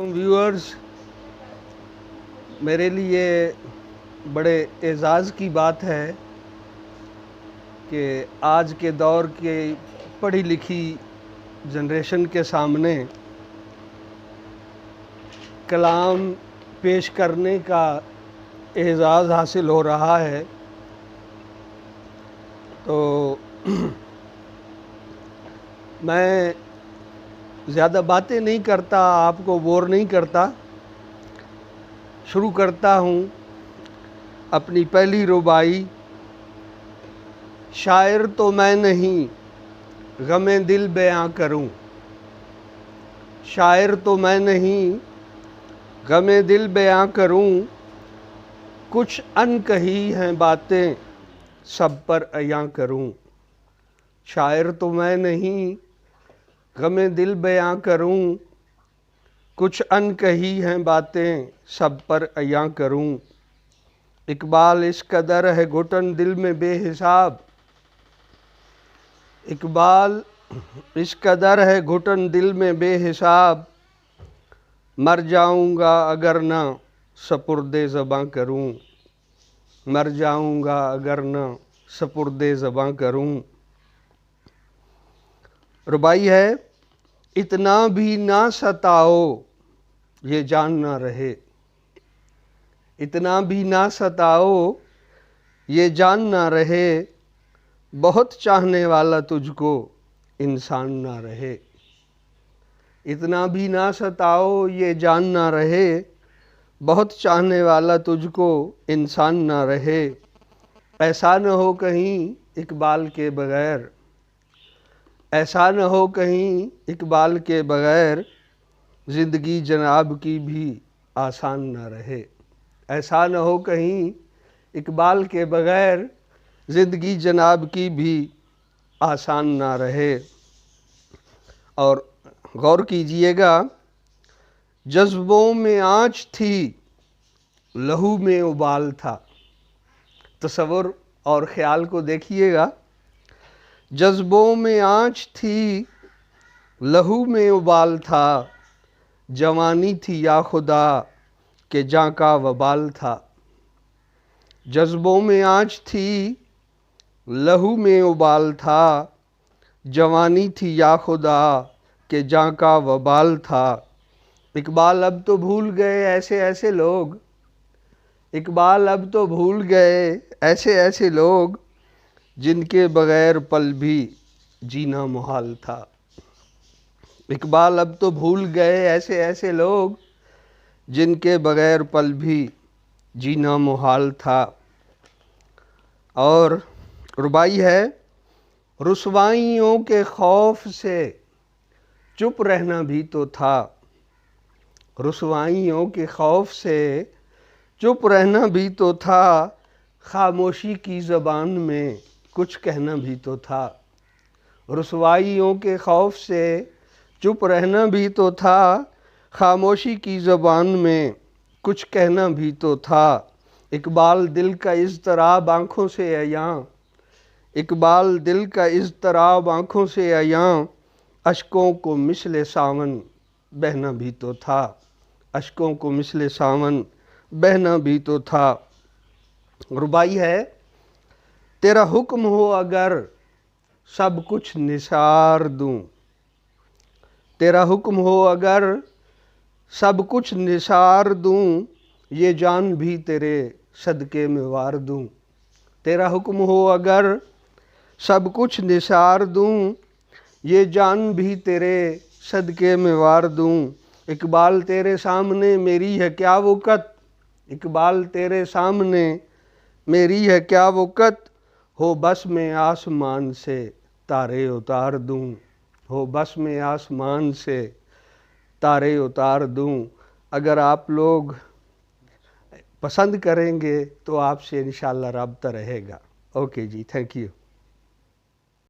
Viewers, میرے لیے بڑے اعزاز کی بات ہے کہ آج کے دور کے پڑھی لکھی جنریشن کے سامنے کلام پیش کرنے کا اعزاز حاصل ہو رہا ہے۔ تو میں زیادہ باتیں نہیں کرتا، آپ کو بور نہیں کرتا، شروع کرتا ہوں اپنی پہلی ربائی۔ شاعر تو میں نہیں غم دل بیاں کروں، شاعر تو میں نہیں غم دل بیاں کروں، کچھ ان کہی ہیں باتیں سب پر عیاں کروں۔ شاعر تو میں نہیں غم دل بیاں کروں، کچھ ان کہی ہیں باتیں سب پر عیاں کروں۔ اقبال اس قدر ہے گھٹن دل میں بے حساب، اقبال اس قدر ہے گھٹن دل میں بے حساب، مر جاؤں گا اگر نہ سپرد زباں کروں، مر جاؤں گا اگر نہ سپرد زباں کروں۔ ربائی ہے: اتنا بھی نہ ستاؤ یہ جان نہ رہے، اتنا بھی نہ ستاؤ یہ جان نہ رہے، بہت چاہنے والا تجھ کو انسان نہ رہے۔ اتنا بھی نہ ستاؤ یہ جان نہ رہے، بہت چاہنے والا تجھ کو انسان نہ رہے۔ ایسا نہ ہو کہیں اقبال کے بغیر، ایسا نہ ہو کہیں اقبال کے بغیر، زندگی جناب کی بھی آسان نہ رہے۔ ایسا نہ ہو کہیں اقبال کے بغیر، زندگی جناب کی بھی آسان نہ رہے۔ اور غور کیجئے گا، جذبوں میں آنچ تھی لہو میں ابال تھا۔ تصور اور خیال کو دیکھیے گا، جذبوں میں آنچ تھی لہو میں ابال تھا، جوانی تھی یا خدا کہ جاں کا وبال تھا۔ جذبوں میں آنچ تھی لہو میں ابال تھا، جوانی تھی یا خدا کہ جاں کا وبال تھا۔ اقبال اب تو بھول گئے ایسے ایسے لوگ، اقبال اب تو بھول گئے ایسے ایسے لوگ، جن کے بغیر پل بھی جینا محال تھا۔ اقبال اب تو بھول گئے ایسے ایسے لوگ، جن کے بغیر پل بھی جینا محال تھا۔ اور ربائی ہے: رسوائیوں کے خوف سے چپ رہنا بھی تو تھا، رسوائیوں کے خوف سے چپ رہنا بھی تو تھا، خاموشی کی زبان میں کچھ کہنا بھی تو تھا۔ رسوائیوں کے خوف سے چپ رہنا بھی تو تھا، خاموشی کی زبان میں کچھ کہنا بھی تو تھا۔ اقبال دل کا اضطراب آنکھوں سے عیاں، اقبال دل کا اضطراب آنکھوں سے عیاں، اشکوں کو مثل ساون بہنا بھی تو تھا، اشکوں کو مثل ساون بہنا بھی تو تھا۔ ربائی ہے: تیرا حکم ہو اگر سب کچھ نثار دوں، تیرا حکم ہو اگر سب کچھ نثار دوں، یہ جان بھی تیرے صدقے میں وار دوں۔ تیرا حکم ہو اگر سب کچھ نثار دوں، یہ جان بھی تیرے صدقے میں وار دوں۔ اقبال تیرے سامنے میری ہے کیا وقت، اقبال تیرے سامنے میری ہے کیا وقت، ہو بس میں آسمان سے تارے اتار دوں، ہو بس میں آسمان سے تارے اتار دوں۔ اگر آپ لوگ پسند کریں گے تو آپ سے انشاءاللہ رابطہ رہے گا۔ Okay ji, thank you.